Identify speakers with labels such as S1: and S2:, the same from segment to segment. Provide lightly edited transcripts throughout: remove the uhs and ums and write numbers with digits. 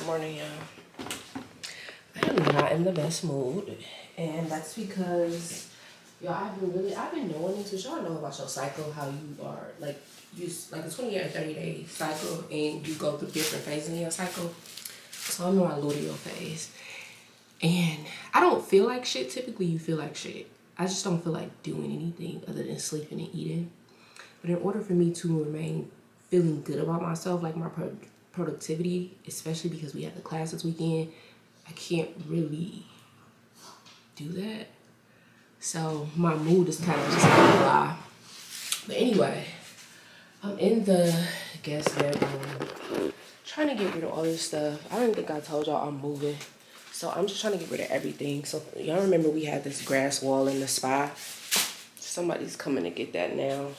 S1: morning, y'all. I am not in the best mood, and that's because y'all, I've been knowing this, which y'all know about your cycle, how you are like a 20 or 30-day cycle, and you go through different phases in your cycle. So I'm in my luteal phase, and I don't feel like shit. Typically, you feel like shit. I just don't feel like doing anything other than sleeping and eating. But in order for me to remain feeling good about myself, like my productivity, especially because we have the class this weekend, I can't really do that. So my mood is kind of just like blah. But anyway, I'm in the guest bedroom trying to get rid of all this stuff. I don't think I told y'all I'm moving. So I'm just trying to get rid of everything. So y'all remember we had this grass wall in the spa? Somebody's coming to get that now.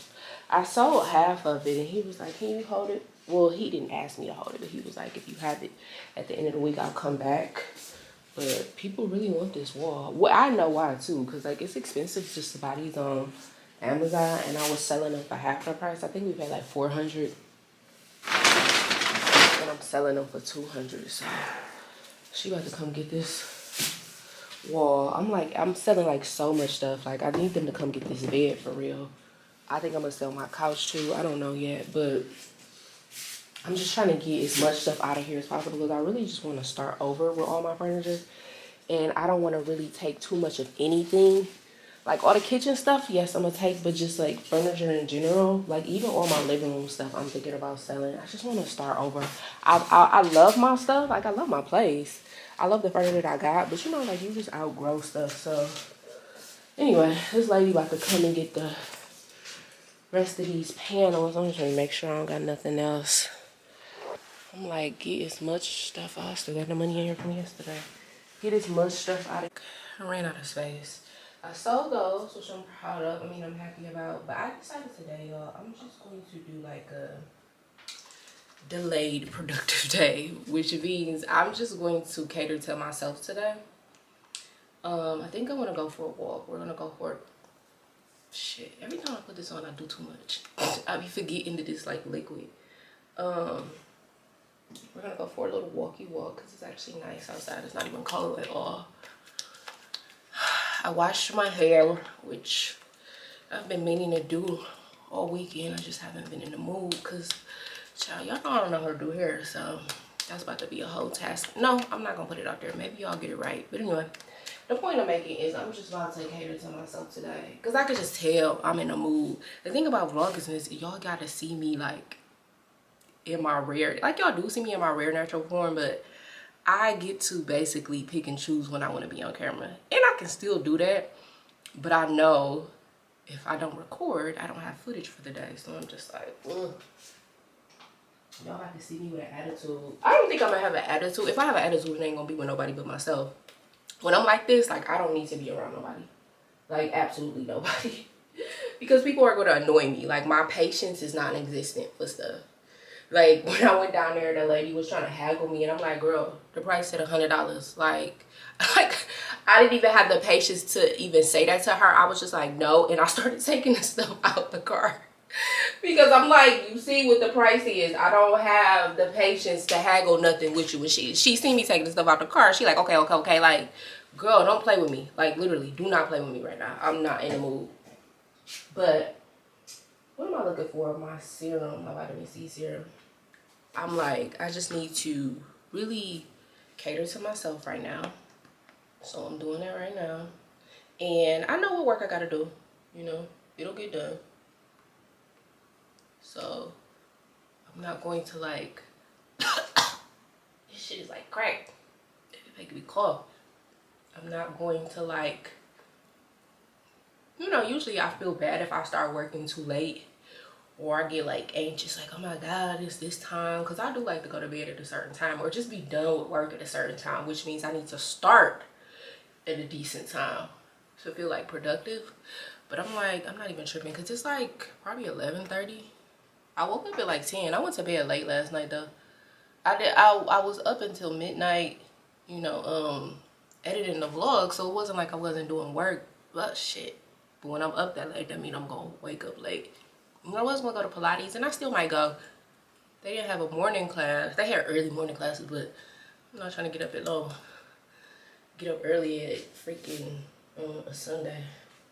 S1: I sold half of it and he was like, can you hold it? Well, he didn't ask me to hold it, but he was like, if you have it at the end of the week, I'll come back. But people really want this wall. Well, I know why too, because like it's expensive just to buy these on Amazon, and I was selling them for half the price. I think we paid like $400, and I'm selling them for $200. So she about to come get this wall. I'm selling like so much stuff. Like I need them to come get this bed for real. I think I'm gonna sell my couch too. I don't know yet, but I'm just trying to get as much stuff out of here as possible because I really just want to start over with all my furniture. And I don't want to really take too much of anything. Like all the kitchen stuff, yes, I'm going to take, but just like furniture in general, like even all my living room stuff, I'm thinking about selling. I just want to start over. I love my stuff. Like I love my place. I love the furniture that I got, but you know, like you just outgrow stuff. So anyway, this lady about to come and get the rest of these panels. I'm just trying to make sure I don't got nothing else. I'm like, get as much stuff out. I still got the money in here from yesterday. Get as much stuff out of. I ran out of space. I sold those, which I'm proud of. I mean, I'm happy about. But I decided today, y'all, I'm just going to do like a delayed productive day, which means I'm just going to cater to myself today. I think I want to go for a walk. We're going to go for shit. Every time I put this on, I do too much. I be forgetting that it's like liquid. We're gonna go for a little walkie walk because it's actually nice outside. It's not even cold at all. I washed my hair, which I've been meaning to do all weekend. I just haven't been in the mood because, child, y'all know I don't know how to do hair, so that's about to be a whole task. No, I'm not gonna put it out there. Maybe y'all get it right. But anyway, the point I'm making is I'm just about to cater to myself today because I could just tell I'm in the mood. The thing about Vlogmas is y'all gotta see me like in my rare, like y'all do see me in my rare natural form, but I get to basically pick and choose when I want to be on camera, and I can still do that, but I know if I don't record, I don't have footage for the day. So I'm just like, ugh. Y'all have to see me with an attitude. I don't think I'm gonna have an attitude. If I have an attitude, it ain't gonna be with nobody but myself. When I'm like this, like I don't need to be around nobody, like absolutely nobody, because people are gonna annoy me. Like my patience is non-existent for stuff. Like, when I went down there, the lady was trying to haggle me, and I'm like, girl, the price said $100. Like, I didn't even have the patience to even say that to her. I was just like, no, and I started taking the stuff out the car. Because I'm like, you see what the price is. I don't have the patience to haggle nothing with you. And she seen me taking the stuff out the car. She like, okay. Like, girl, don't play with me. Like, literally, do not play with me right now. I'm not in the mood. But what am I looking for? My serum, my vitamin C serum. I'm like, I just need to really cater to myself right now. So I'm doing that right now. And I know what work I gotta do. You know, it'll get done. So I'm not going to like, this shit is like crack. It's making me cough. I'm not going to like, you know, usually I feel bad if I start working too late. Or I get like anxious, like, oh my God, it's this time. Because I do like to go to bed at a certain time or just be done with work at a certain time, which means I need to start at a decent time to feel like productive. But I'm like, I'm not even tripping because it's like probably 11:30. I woke up at like 10. I went to bed late last night though. I was up until midnight, you know, editing the vlog. So it wasn't like I wasn't doing work, but shit. But when I'm up that late, that means I'm going to wake up late. I was gonna go to Pilates, and I still might go. They didn't have a morning class. They had early morning classes, but I'm not trying to get up at low. Get up early at freaking a Sunday.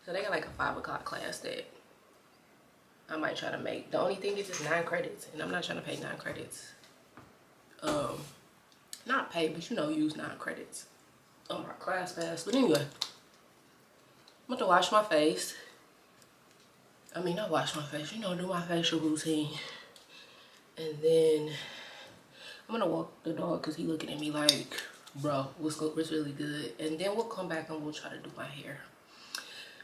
S1: So they got like a 5 o'clock class that I might try to make. The only thing is it's 9 credits, and I'm not trying to pay 9 credits. Not pay, but you know, use 9 credits on my class pass. But anyway, I'm about to wash my face. I mean, not wash my face, you know, do my facial routine. And then I'm gonna walk the dog because he looking at me like, bro, what's really good. And then we'll come back and we'll try to do my hair.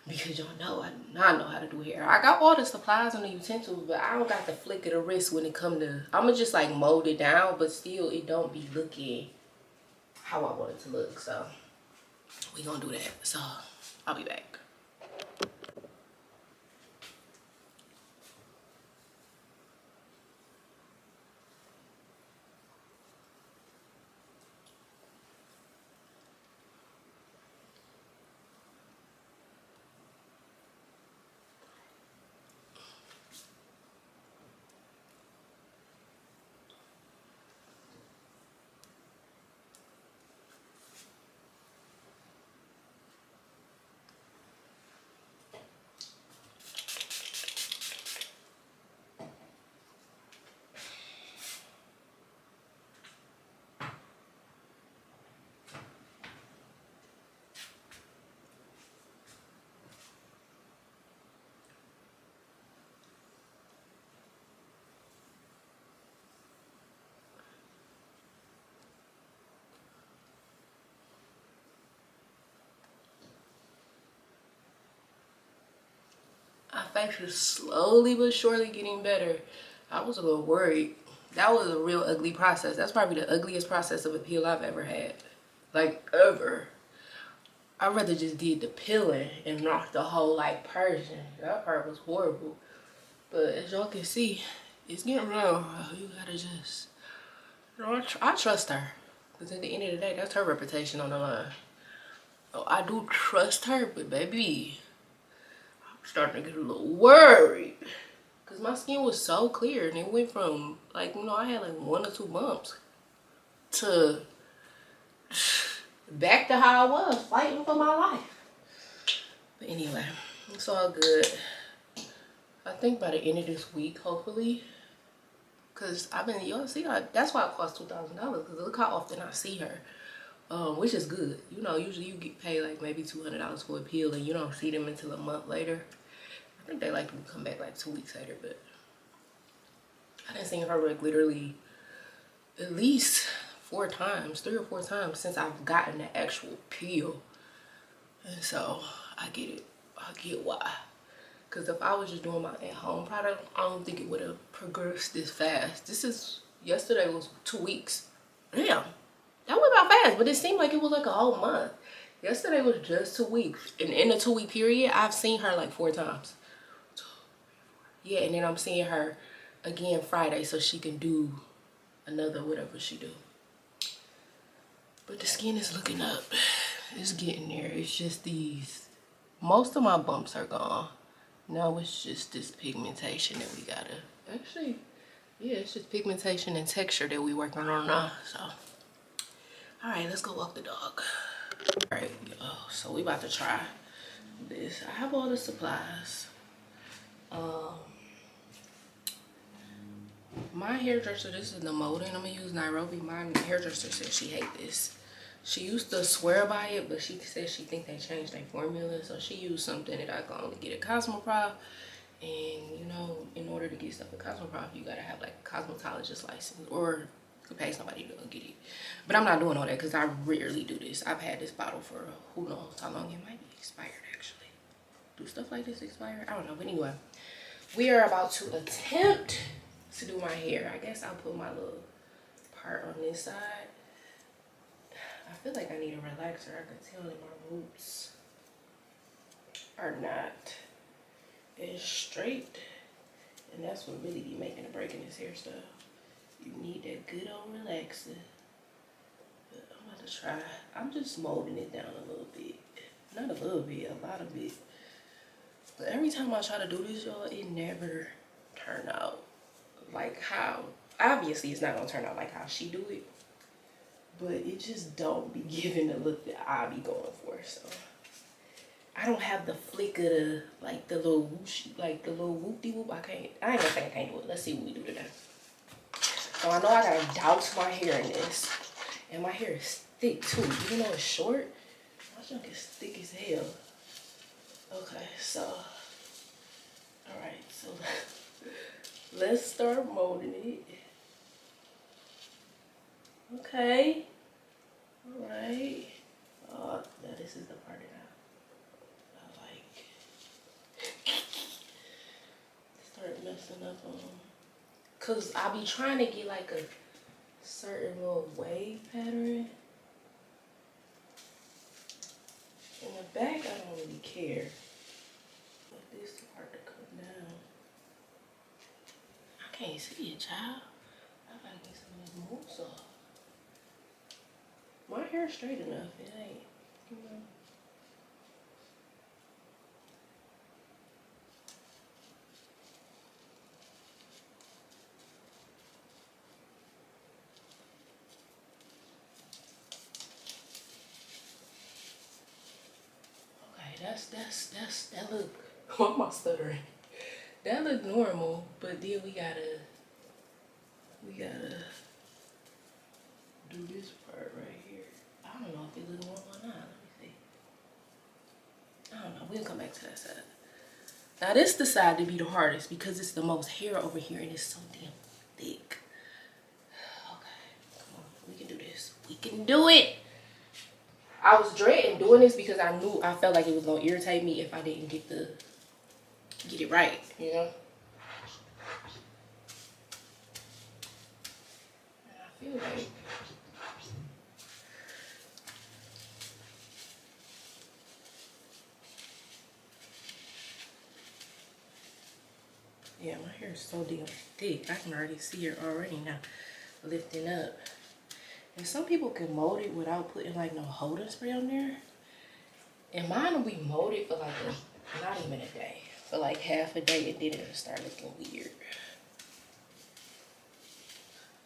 S1: Because y'all know I do not know how to do hair. I got all the supplies and the utensils, but I don't got the flick of the wrist when it come to, I'ma just like mold it down, but still it don't be looking how I want it to look. So we gonna do that. So I'll be back. My face is slowly but surely getting better. I was a little worried. That was a real ugly process. That's probably the ugliest process of a peel I've ever had. Like, ever. I'd rather just did the peeling and not the whole, like, purging. That part was horrible. But as y'all can see, it's getting real. You gotta just, you know, I trust her. Because at the end of the day, that's her reputation on the line. So I do trust her, but baby, starting to get a little worried because my skin was so clear and it went from, like, you know, I had like 1 or 2 bumps to back to how I was fighting for my life. But anyway, it's all good. I think by the end of this week, hopefully, because I've been, y'all see, that's why it cost $2,000, because look how often I see her. Which is good. You know, usually you get paid like maybe $200 for a peel and you don't see them until a month later. I think they like to come back like 2 weeks later, but I didn't see her like literally at least 4 times, 3 or 4 times since I've gotten the actual peel. And so I get it. I get why. Because if I was just doing my at-home product, I don't think it would have progressed this fast. Yesterday was 2 weeks. Damn. That went by fast, but it seemed like it was like a whole month. Yesterday was just 2 weeks. And in the 2-week period, I've seen her like 4 times. Yeah, and then I'm seeing her again Friday so she can do another whatever she do. But the skin is looking up. It's getting there. It's just these. Most of my bumps are gone. Now it's just this pigmentation that we gotta. Actually, yeah, it's just pigmentation and texture that we working on now. So. Alright, let's go walk the dog. Alright, so we about to try this. I have all the supplies. My hairdresser, this is the molding I'm gonna use, Nairobi. My hairdresser said she hate this. She used to swear by it, but she said she think they changed their formula. So she used something that I can only get at Cosmoprof. And you know, in order to get stuff at Cosmoprof, you gotta have like a cosmetologist license, or you can pay somebody to go get it. But I'm not doing all that because I rarely do this. I've had this bottle for who knows how long. It might be expired actually. Do stuff like this expire? I don't know. But anyway, we are about to attempt to do my hair. I guess I'll put my little part on this side. I feel like I need a relaxer. I can tell that my roots are not as straight. And that's what really be making a break in this hairstyle. You need that good old relaxer. But I'm about to try. I'm just molding it down a little bit. Not a little bit, a lot of it. But every time I try to do this, y'all, it never turn out like how, obviously it's not gonna turn out like how she do it. but it just don't be giving the look that I be going for. So I don't have the flick of the, like the little whoosh, like the little whoop-de-whoop. I ain't gonna say I can't do it. Let's see what we do today. So I know I gotta douse my hair in this. And my hair is thick too. Even though it's short, my junk is thick as hell. Okay, so, all right, so let's start molding it. Okay, all right. Oh, now this is the part that I like. Start messing up on, cause I be trying to get like a certain little wave pattern. In the back, I don't really care. But this part to come down. I can't see it, child. I gotta get some of these moves off. My hair's straight enough. It ain't, you know. That look, why am I stuttering? That look normal, but then we gotta do this part right here. I don't know if it look normal or not. Let me see. I don't know, we'll come back to that side. Now this the side to be the hardest because it's the most hair over here and it's so damn thick. Okay, come on, we can do this. We can do it. I was dreading doing this because I felt like it was gonna irritate me if I didn't get it right, you know? And I feel like yeah, my hair is so damn thick. I can already see it already now lifting up. And some people can mold it without putting like no holding spray on there. And mine will be molded for like not even a day. For like half a day and then it'll start looking weird.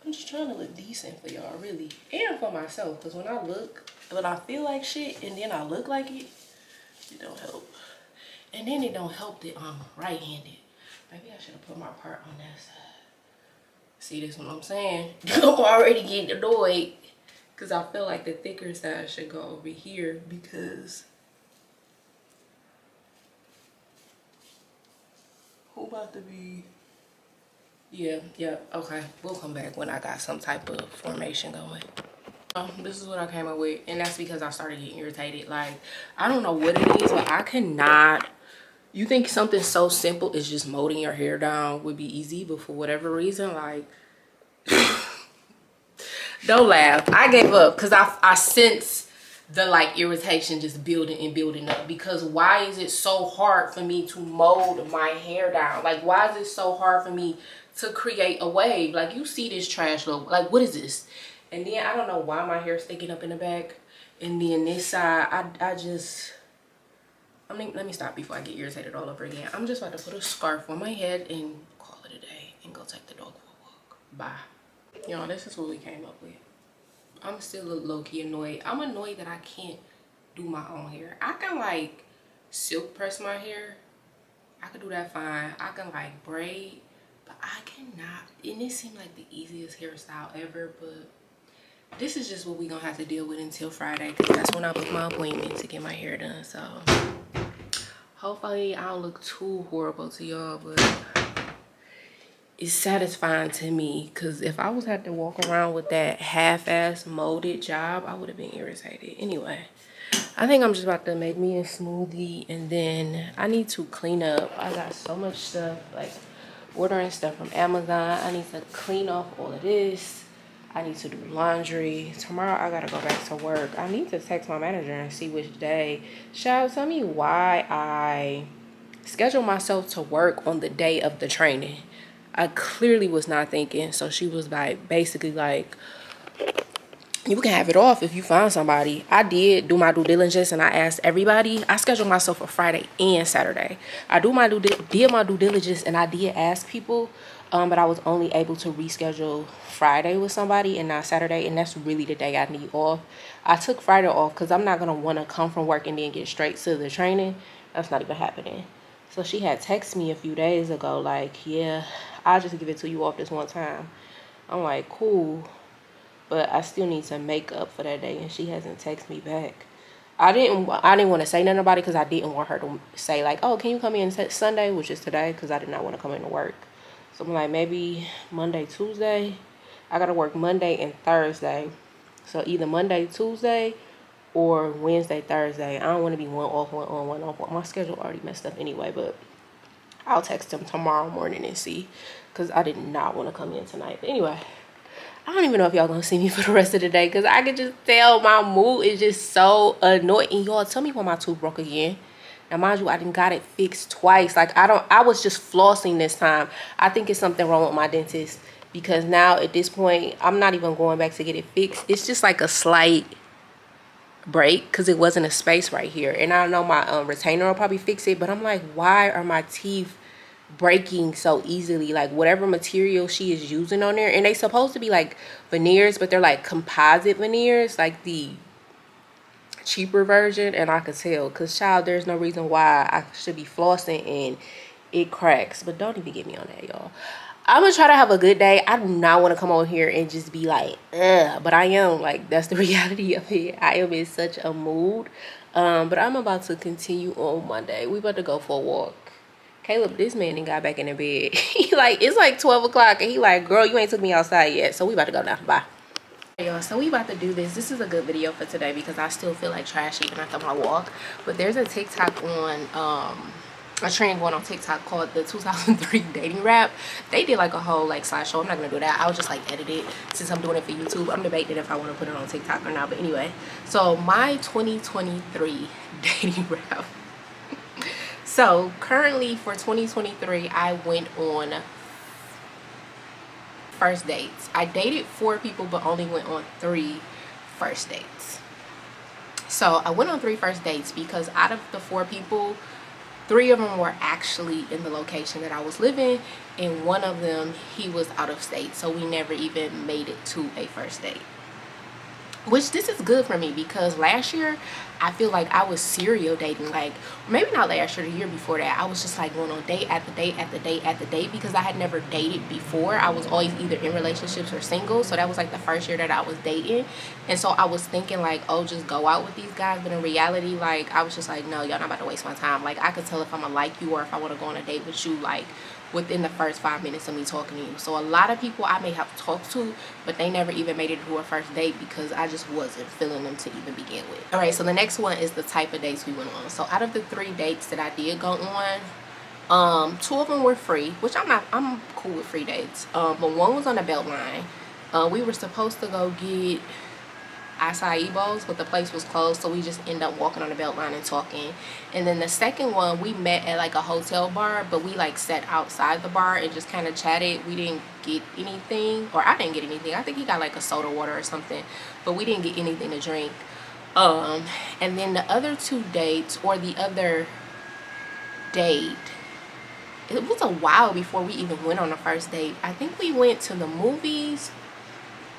S1: I'm just trying to look decent for y'all, really. And for myself. Because when I feel like shit and then I look like it, it don't help. And then it don't help that I'm right-handed. Maybe I should have put my part on that side. See, this is what I'm saying? I'm already getting annoyed because I feel like the thicker side should go over here because who about to be? Yeah, okay. We'll come back when I got some type of formation going. This is what I came up with, and that's because I started getting irritated. Like, I don't know what it is, but I cannot. You think something so simple as just molding your hair down would be easy, but for whatever reason, like, don't laugh. I gave up because I sense the like irritation just building and building up. Because why is it so hard for me to mold my hair down? Like, why is it so hard for me to create a wave? Like, you see this trash look. Like, what is this? And then I don't know why my hair is sticking up in the back. And then this side, I mean, let me stop before I get irritated all over again. I'm just about to put a scarf on my head and call it a day and go take the dog for a walk. Bye. Y'all, this is what we came up with. I'm still low-key annoyed. I'm annoyed that I can't do my own hair. I can like silk press my hair. I can do that fine. I can like braid, but I cannot. And it seemed like the easiest hairstyle ever, but this is just what we gonna have to deal with until Friday, because that's when I book my appointment to get my hair done. So hopefully I don't look too horrible to y'all, but it's satisfying to me, because if I was had to walk around with that half-ass molded job, I would have been irritated. Anyway, I think I'm just about to make me a smoothie, and then I need to clean up. I got so much stuff, like ordering stuff from Amazon. I need to clean off all of this. I need to do laundry. Tomorrow I gotta go back to work. I need to text my manager and see which day. Shall tell me why I scheduled myself to work on the day of the training. I clearly was not thinking. So she was like, basically like, you can have it off if you find somebody. I did do my due diligence and I asked everybody. I scheduled myself for Friday and Saturday. I did my due diligence and I did ask people but I was only able to reschedule Friday with somebody and not Saturday, and that's really the day I need off. I took Friday off because I'm not going to want to come from work and then get straight to the training. That's not even happening. So she had texted me a few days ago like, yeah, I'll just give it to you off this one time. I'm like, cool, but I still need some makeup for that day, and she hasn't texted me back. I didn't want to say nothing about it because I didn't want her to say like, oh, can you come in Sunday, which is today, because I did not want to come into work. So I'm like, maybe Monday, Tuesday. I got to work Monday and Thursday. So either Monday, Tuesday, or Wednesday, Thursday. I don't want to be one off, one on, one off. My schedule already messed up anyway, but I'll text him tomorrow morning and see, because I did not want to come in tonight. But anyway, I don't even know if y'all gonna see me for the rest of the day, because I can just tell my mood is just so annoyed. And y'all, tell me why my tooth broke again. Now mind you, I done got it fixed twice. Like I was just flossing this time. I think it's something wrong with my dentist, because now at this point I'm not even going back to get it fixed. It's just like a slight break because it wasn't a space right here, and I know my retainer will probably fix it, but I'm like, why are my teeth breaking so easily? Like whatever material she is using on there, and they supposed to be like veneers, but they're like composite veneers, like the cheaper version, and I could tell, because child, there's no reason why I should be flossing and it cracks. But don't even get me on that, y'all. I'm gonna try to have a good day. I do not want to come over here and just be like, ugh, but I am. Like, that's the reality of it. I am in such a mood. But I'm about to continue on Monday. We about to go for a walk. Caleb, this man ain't got back in the bed. He like, it's like 12 o'clock, and he like, girl, you ain't took me outside yet. So we about to go now. Bye. Y'all, so we about to do this. This is a good video for today because I still feel like trash even after my walk. But there's a TikTok on a trend going on TikTok called the 2003 dating rap. They did like a whole like slideshow. I'm not gonna do that. I'll just like edit it since I'm doing it for YouTube. I'm debating if I want to put it on TikTok or not. But anyway, so my 2023 dating rap. So currently for 2023, I went on first dates. I dated 4 people but only went on 3 first dates. So I went on 3 first dates because out of the 4 people, 3 of them were actually in the location that I was living, and 1 of them, he was out of state, so we never even made it to a first date. Which this is good for me because last year I feel like I was serial dating. Like maybe not last year, the year before that, I was just like going on date after date after date after date because I had never dated before. I was always either in relationships or single, so that was like the first year that I was dating. And so I was thinking like, oh, just go out with these guys, but in reality, like I was just like, no, y'all not about to waste my time. Like I could tell if I'm gonna like you or if I want to go on a date with you like within the first 5 minutes of me talking to you. So a lot of people I may have talked to, but they never even made it to a first date because I just wasn't feeling them to even begin with. All right, so the next one is the type of dates we went on. So out of the 3 dates that I did go on, 2 of them were free, which I'm cool with free dates. But 1 was on the Beltline. We were supposed to go get acai bowls, but the place was closed, so we just end up walking on the Beltline and talking. And then the second one, we met at like a hotel bar, but we like sat outside the bar and just kind of chatted. We didn't get anything, or I didn't get anything. I think he got like a soda water or something, but we didn't get anything to drink. And then the other 2 dates, or the other date, it was a while before we even went on the first date. I think we went to the movies.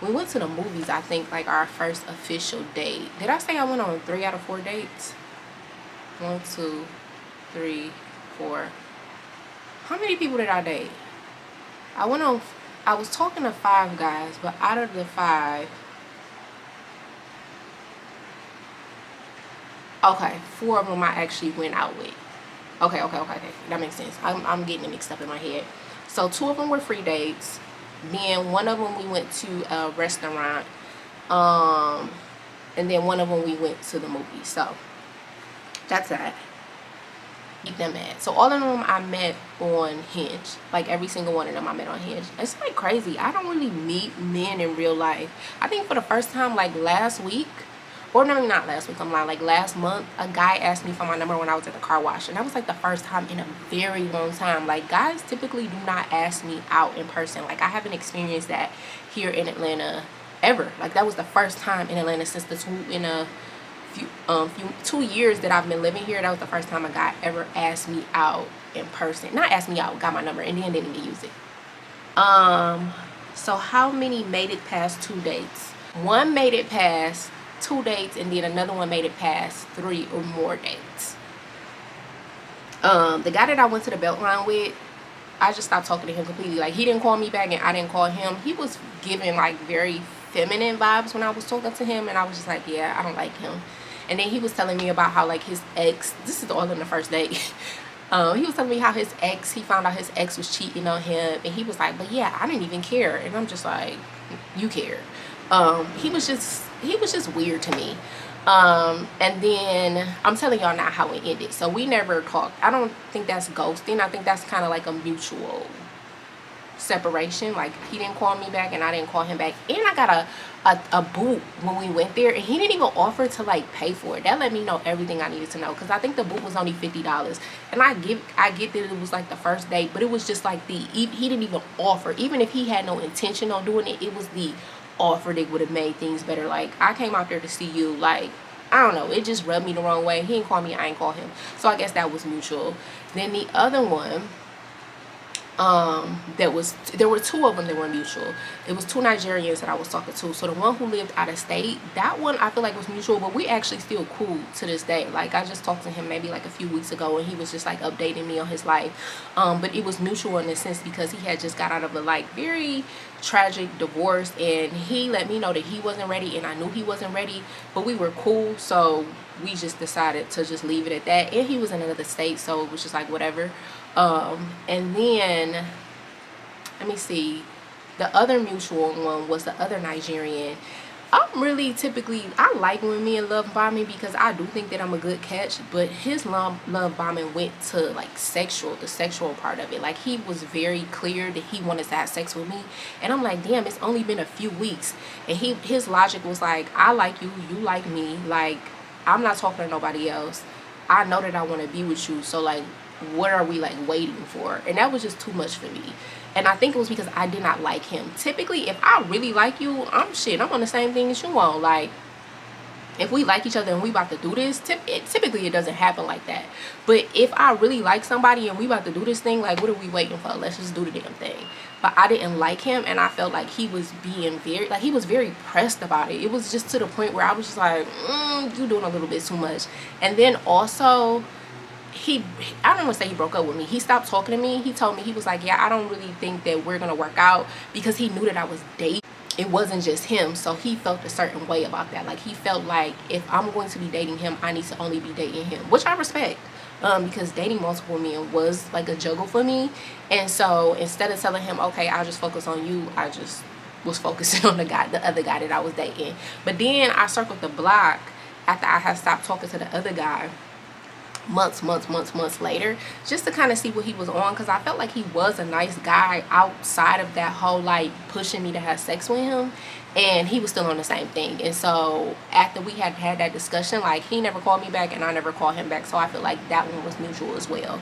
S1: We went to the movies, I think, like our first official date. Did I say I went on 3 out of 4 dates? 1, 2, 3, 4. How many people did I date? I was talking to 5 guys, but out of the 5, okay, 4 of them I actually went out with. Okay. That makes sense. I'm getting it mixed up in my head. So 2 of them were free dates. Then 1 of them we went to a restaurant, and then 1 of them we went to the movies. So that's that. Keep them at. So all of them I met on Hinge. Like every single one of them I met on Hinge. It's like crazy. I don't really meet men in real life. I think for the first time like last week, or no, not last week, I'm lying, like last month, a guy asked me for my number when I was at the car wash, and that was like the first time in a very long time. Like guys typically do not ask me out in person. Like I haven't experienced that here in Atlanta ever. Like that was the first time in Atlanta since the 2 years that I've been living here. That was the first time a guy ever asked me out in person. Not asked me out, got my number, and then didn't even use it. So how many made it past 2 dates? One made it past 2 dates, and then another one made it past 3 or more dates. The guy that I went to the Beltline with, I just stopped talking to him completely. Like, he didn't call me back and I didn't call him. He was giving like very feminine vibes when I was talking to him, and I was just like, yeah, I don't like him. And then he was telling me about how like his ex, this is all in the first date. He was telling me how his ex, he found out his ex was cheating on him, and he was like, but yeah, I didn't even care. And I'm just like, you care. He was just weird to me. And then I'm telling y'all now how it ended. So we never talked. I don't think that's ghosting. I think that's kind of like a mutual separation. Like, he didn't call me back and I didn't call him back, and I got a boot when we went there, and he didn't even offer to like pay for it. That let me know everything I needed to know, because I think the boot was only $50, and I get that it was like the first date, but it was just like he didn't even offer. Even if he had no intention on doing it, it was the offer that would have made things better. Like, I came out there to see you. Like, I don't know, it just rubbed me the wrong way. He didn't call me, I ain't call him, so I guess that was mutual. Then the other one, there were 2 of them that were mutual. It was 2 Nigerians that I was talking to. So the one who lived out of state, that one I feel like was mutual, but we actually still cool to this day. Like, I just talked to him maybe like a few weeks ago, and he was just like updating me on his life. But it was mutual in a sense because he had just got out of a like very tragic divorce, and he let me know that he wasn't ready, and I knew he wasn't ready, but we were cool, so we just decided to just leave it at that. And he was in another state, so it was just like whatever. And then let me see, the other mutual one was the other Nigerian. I'm really typically, I like when men love bomb me, because I do think that I'm a good catch, but his love bombing went to like the sexual part of it. Like, he was very clear that he wanted to have sex with me, and I'm like, damn, it's only been a few weeks. And his logic was like, I like you, you like me, like, I'm not talking to nobody else, I know that I want to be with you, so like, what are we like waiting for? And that was just too much for me. And I think it was because I did not like him. Typically, if I really like you, I'm on the same thing as you on. Like, if we like each other and we about to do this, typically it doesn't happen like that. But if I really like somebody and we about to do this thing, like, what are we waiting for? Let's just do the damn thing. But I didn't like him, and I felt like he was being he was very pressed about it. It was just to the point where I was just like, you doing a little bit too much. And then also, I don't want to say he broke up with me. He stopped talking to me. He told me, he was like, yeah, I don't really think that we're gonna work out, because he knew that I was dating. It wasn't just him, so he felt a certain way about that. Like, he felt like if I'm going to be dating him, I need to only be dating him, which I respect, because dating multiple men was like a juggle for me. And so instead of telling him, okay, I'll just focus on you, I just was focusing on the other guy that I was dating. But then I circled the block after I had stopped talking to the other guy months later, just to kind of see what he was on, because I felt like he was a nice guy outside of that whole like pushing me to have sex with him, and he was still on the same thing. And so after we had that discussion, like, he never called me back and I never called him back, so I feel like that one was mutual as well.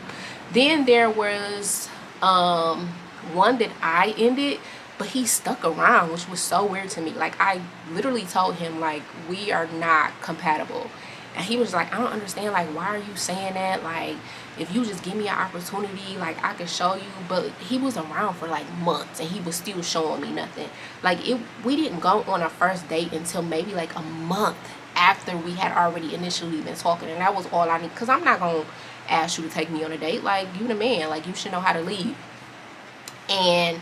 S1: Then there was one that I ended, but he stuck around, which was so weird to me. Like, I literally told him, like, we are not compatible. And he was like, I don't understand, like, why are you saying that? Like, if you just give me an opportunity, like, I could show you. But he was around for like months and he was still showing me nothing. Like, we didn't go on a first date until maybe like a month after we had already initially been talking. And that was all I need, because I'm not gonna ask you to take me on a date. Like, you the man, like, you should know how to lead. And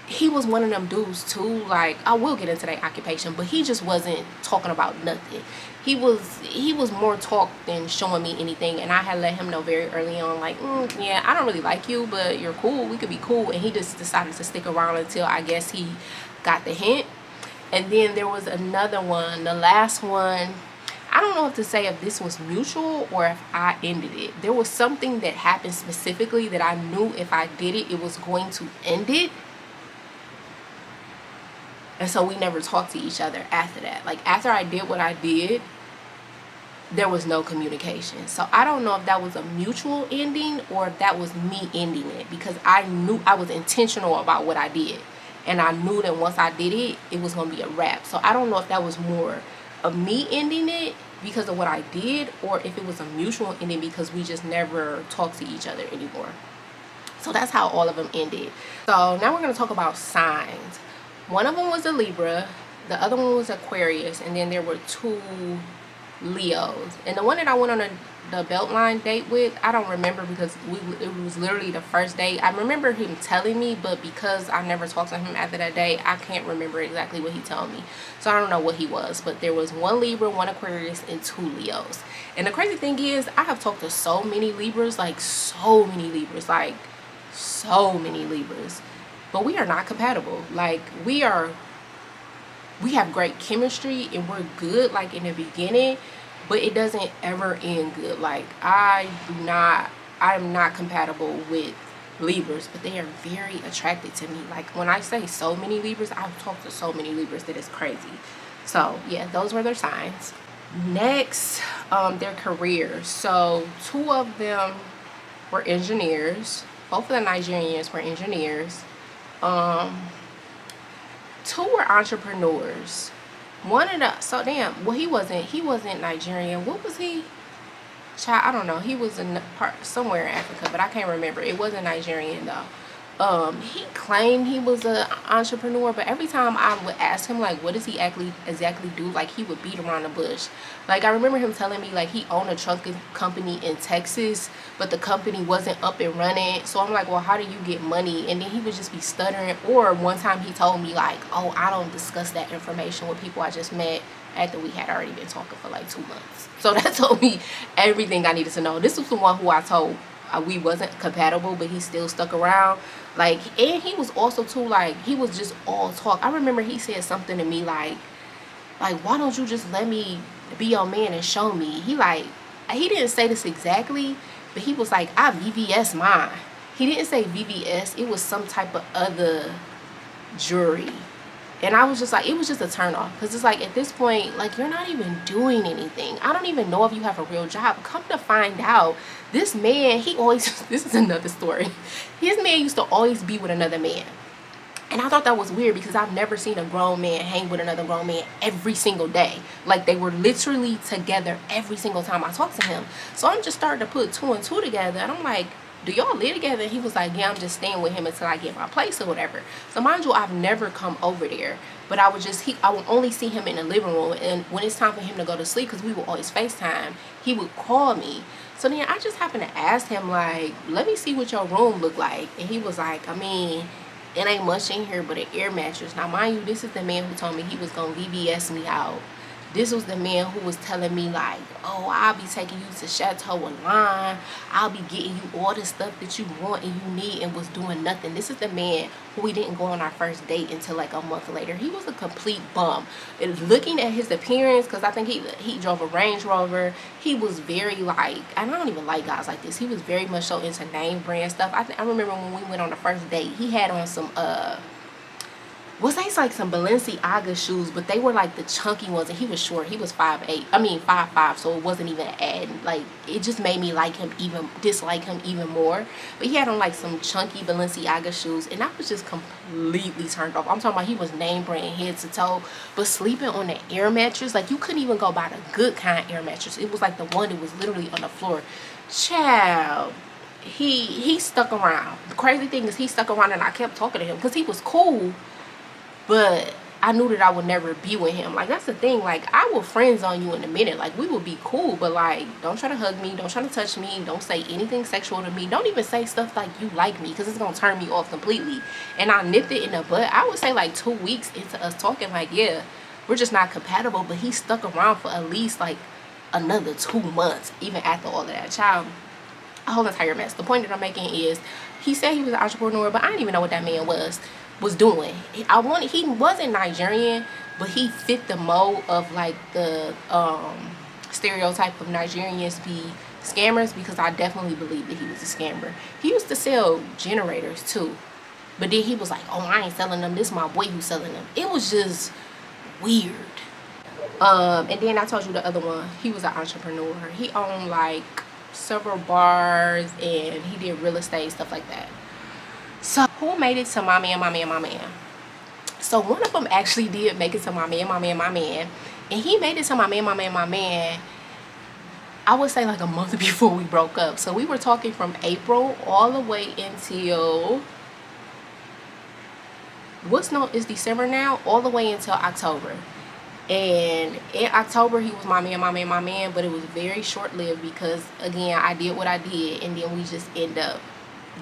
S1: he was one of them dudes too, like, I will get into that occupation, but he just wasn't talking about nothing. He was more talk than showing me anything. And I had let him know very early on, like, yeah, I don't really like you, but you're cool, we could be cool. And he just decided to stick around until I guess he got the hint. And then there was another one, the last one, I don't know if to say if this was mutual or if I ended it. There was something that happened specifically that I knew if I did it, it was going to end it. And so we never talked to each other after that. Like, after I did what I did, there was no communication. So I don't know if that was a mutual ending or if that was me ending it, because I knew I was intentional about what I did. And I knew that once I did it, it was going to be a wrap. So I don't know if that was more of me ending it because of what I did, or if it was a mutual ending because we just never talked to each other anymore. So that's how all of them ended. So now we're going to talk about signs. One of them was a Libra, the other one was Aquarius, and then there were 2 Leos. And the one that I went on the Beltline date with, I don't remember because it was literally the first date. I remember him telling me, but because I never talked to him after that day, I can't remember exactly what he told me. So I don't know what he was, but there was 1 Libra, 1 Aquarius, and 2 Leos. And the crazy thing is, I have talked to so many Libras, like so many Libras, like so many Libras, but we are not compatible. Like we have great chemistry and we're good like in the beginning, but it doesn't ever end good. Like I'm not compatible with Libras, but they are very attracted to me. Like when I say so many Libras, I've talked to so many Libras that it's crazy. So yeah, those were their signs. Next, their careers. So 2 of them were engineers. Both of the Nigerians were engineers. 2 were entrepreneurs. One of the, so damn, well he wasn't Nigerian. What was he? Child, I don't know. He was in somewhere in Africa, but I can't remember. It wasn't Nigerian though. He claimed he was an entrepreneur, but every time I would ask him like what does he exactly do, like he would beat around the bush. Like I remember him telling me like he owned a trucking company in Texas, but the company wasn't up and running. So I'm like, well, how do you get money? And then he would just be stuttering. Or one time he told me like, oh, I don't discuss that information with people I just met, after we had already been talking for like 2 months. So that told me everything I needed to know. This was the one who I told we wasn't compatible, but he still stuck around. Like, and he was also too, like, he was just all talk. I remember he said something to me like why don't you just let me be your man and show me? He didn't say this exactly, but he was like, I VVS mine. He didn't say VVS. It was some type of other jewelry. And I was just like, it was just a turn off. Because it's like, at this point, like, you're not even doing anything. I don't even know if you have a real job. Come to find out, this man, he always, this is another story. His man used to always be with another man. And I thought that was weird because I've never seen a grown man hang with another grown man every single day. Like, they were literally together every single time I talked to him. So I'm just starting to put 2 and 2 together. And I'm like, do y'all live together? And he was like, yeah, I'm just staying with him until I get my place or whatever. So mind you, I've never come over there, but I would only see him in the living room. And when it's time for him to go to sleep, because we would always FaceTime, he would call me. So then I just happened to ask him like, let me see what your room look like. And he was like, I mean, it ain't much in here but an air mattress. Now mind you, this is the man who told me he was gonna VVS me out. This was the man who was telling me like, oh, I'll be taking you to Chateau Line. I'll be getting you all the stuff that you want and you need, and was doing nothing. This is the man who we didn't go on our first date until like a month later. He was a complete bum. And looking at his appearance, because I think he drove a Range Rover. He was very like, and I don't even like guys like this. He was very much so into name brand stuff. I remember when we went on the first date, he had on some was they like some Balenciaga shoes, but they were like the chunky ones, and he was short. He was 5'8", I mean 5'5", so it wasn't even an ad. Like, it just made me dislike him even more. But he had on like some chunky Balenciaga shoes, and I was just completely turned off. I'm talking about he was name brand head to toe, but sleeping on the air mattress, like you couldn't even go buy the good kind air mattress. It was like the one that was literally on the floor. Child, he stuck around. The crazy thing is he stuck around, and I kept talking to him because he was cool. But I knew that I would never be with him. Like, that's the thing. Like, I will friend zone you in a minute. Like, we will be cool. But, like, don't try to hug me. Don't try to touch me. Don't say anything sexual to me. Don't even say stuff like you like me, because it's going to turn me off completely. And I nipped it in the butt. I would say, like, 2 weeks into us talking, like, yeah, we're just not compatible. But he stuck around for at least, like, another 2 months, even after all of that. Child, a whole entire mess. The point that I'm making is, he said he was an entrepreneur, but I didn't even know what that man was doing. He wasn't Nigerian, but he fit the mold of like the stereotype of Nigerians be scammers, because I definitely believe that he was a scammer. He used to sell generators too, but then he was like, oh, I ain't selling them, this is my boy who's selling them. It was just weird. And then I told you the other one, he was an entrepreneur. He owned like several bars, and he did real estate, stuff like that. So who made it to my man? So one of them actually did make it to my man. And he made it to my man. I would say like a month before we broke up. So we were talking from April all the way until, it's December now, all the way until October. And in October he was my man, but it was very short-lived because again I did what I did, and then we just end up,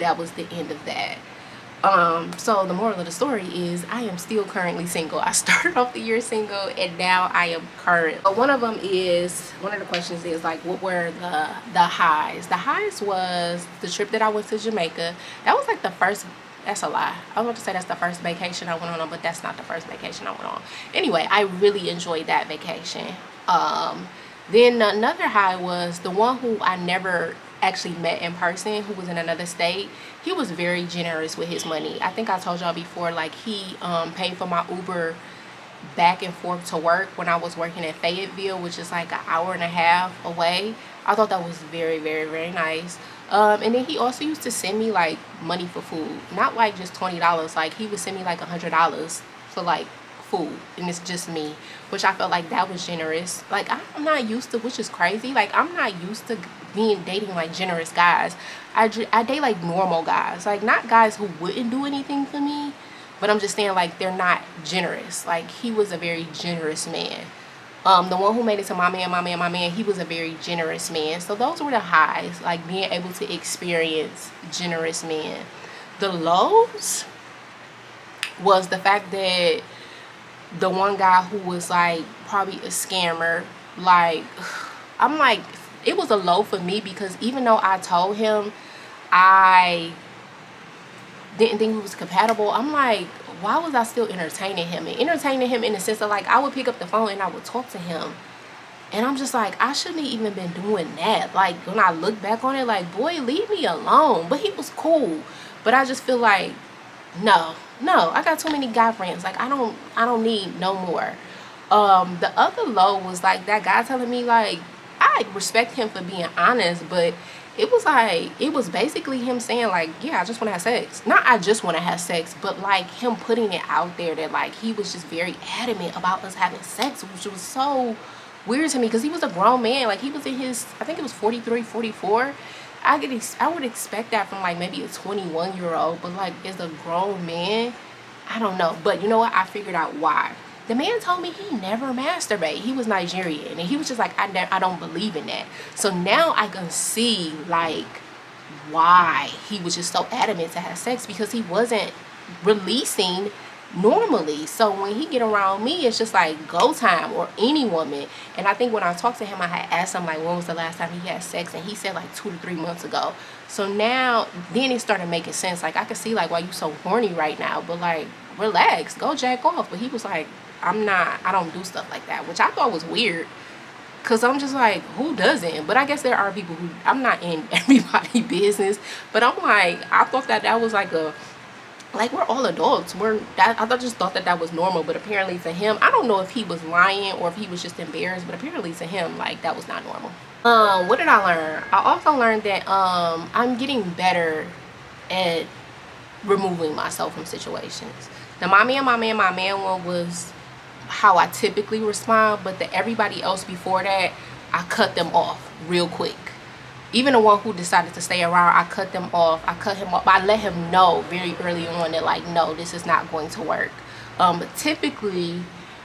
S1: that was the end of that. So the moral of the story is I am still currently single. I started off the year single and now I am current. But one of the questions is like, what were the highs? The highs was the trip that I went to Jamaica. That was like the first, that's a lie. I was about to say that's the first vacation I went on, but that's not the first vacation I went on. Anyway, I really enjoyed that vacation. Then another high was the one who I never actually met in person, who was in another state. He was very generous with his money. I think I told y'all before, like he paid for my Uber back and forth to work when I was working in Fayetteville, which is like an hour and a half away. I thought that was very, very, very nice. And then he also used to send me like money for food, not like just $20. Like he would send me like $100 for like food, and it's just me, which I felt like that was generous. Like I'm not used to, which is crazy, like I'm not used to dating like generous guys. I date like normal guys, like not guys who wouldn't do anything for me, but I'm just saying like they're not generous. Like he was a very generous man. The one who made it to my man, he was a very generous man. So those were the highs, like being able to experience generous men. The lows was the fact that the one guy who was like probably a scammer, like I'm like, it was a low for me because even though I told him I didn't think we was compatible, I'm like, why was I still entertaining him? And entertaining him in the sense of like I would pick up the phone and I would talk to him, and I'm just like, I shouldn't have even been doing that. Like when I look back on it, like, boy, leave me alone. But he was cool, but I just feel like no, I got too many guy friends. Like I don't need no more. The other low was like that guy telling me, like, I respect him for being honest, but it was like, it was basically him saying like, yeah, I just want to have sex. Not I just want to have sex, but like him putting it out there that like he was just very adamant about us having sex, which was so weird to me because he was a grown man. Like he was in his, I think it was 43, 44. I would expect that from like maybe a 21-year-old, but like as a grown man, I don't know. But you know what? I figured out why. The man told me he never masturbate. He was Nigerian, and he was just like, I don't believe in that. So now I can see like why he was just so adamant to have sex, because he wasn't releasing normally. So when he get around me, it's just like go time, or any woman. And I think when I talked to him, I had asked him like, when was the last time he had sex, and he said like 2 to 3 months ago. So now then it started making sense. Like I could see like why you so horny right now, but like relax, go jack off. But he was like, I don't do stuff like that, which I thought was weird, because I'm just like, who doesn't? But I guess there are people who, I'm not in everybody's business, but I'm like, I thought that was like a, like we're all adults. I just thought that was normal, but apparently to him, I don't know if he was lying or if he was just embarrassed, but apparently to him, like that was not normal. What did I learn? I also learned that I'm getting better at removing myself from situations. The my man one was how I typically respond, but the everybody else before that, I cut them off real quick. Even the one who decided to stay around, I cut them off. I cut him off. I let him know very early on that like, no, this is not going to work. But typically,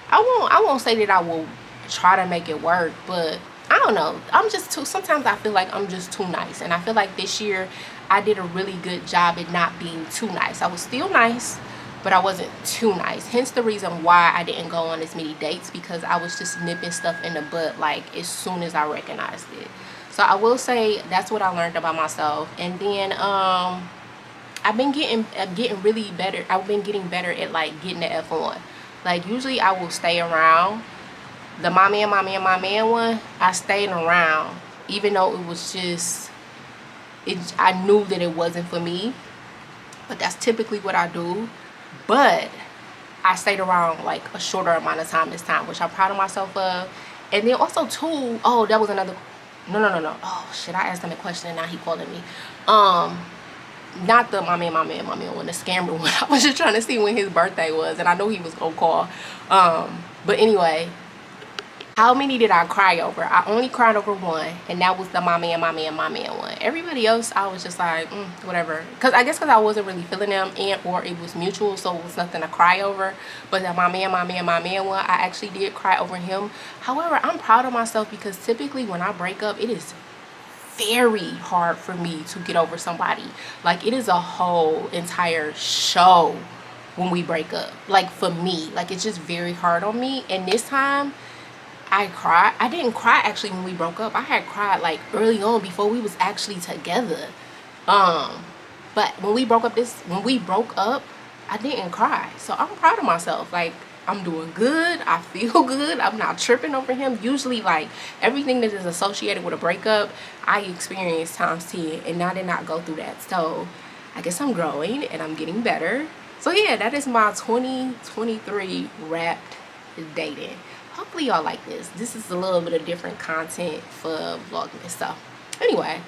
S1: I won't say that I will try to make it work, but I don't know. I'm just too, sometimes I feel like I'm just too nice. And I feel like this year I did a really good job at not being too nice. I was still nice, but I wasn't too nice. Hence the reason why I didn't go on as many dates, because I was just nipping stuff in the butt like as soon as I recognized it. So I will say that's what I learned about myself. And then I've been getting really better. I've been getting better at like getting the F on. Like usually I will stay around. The my man one, I stayed around even though it was just, I knew that it wasn't for me. But that's typically what I do. But I stayed around like a shorter amount of time this time, which I'm proud of myself of. And then also too, oh, that was another, no. Oh shit, I asked him a question and now he calling me. Not the my man one, the scammer one. I was just trying to see when his birthday was, and I know he was gonna call. But anyway, How many did I cry over? I only cried over one, and that was the my man one. Everybody else, I was just like, whatever. Because I guess because I wasn't really feeling them, and or it was mutual, so it was nothing to cry over. But the my man one, I actually did cry over him. However, I'm proud of myself because typically when I break up, it is very hard for me to get over somebody. Like, it is a whole entire show when we break up. Like, for me, like, it's just very hard on me. And this time I cried. I didn't cry actually when we broke up. I had cried like early on before we was actually together. But when we broke up, I didn't cry. So I'm proud of myself. Like, I'm doing good. I feel good. I'm not tripping over him. Usually, like, everything that is associated with a breakup, I experience times 10, and I did not go through that. So I guess I'm growing and I'm getting better. So yeah, that is my 2023 wrapped dating. Hopefully y'all like this. This is a little bit of different content for Vlogmas. So anyway,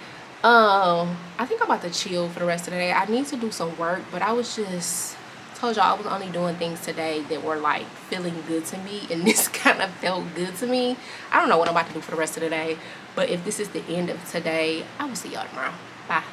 S1: I think I'm about to chill for the rest of the day. I need to do some work, but I was just told y'all I was only doing things today that were like feeling good to me, and this kind of felt good to me. I don't know what I'm about to do for the rest of the day, but if this is the end of today, I will see y'all tomorrow. Bye.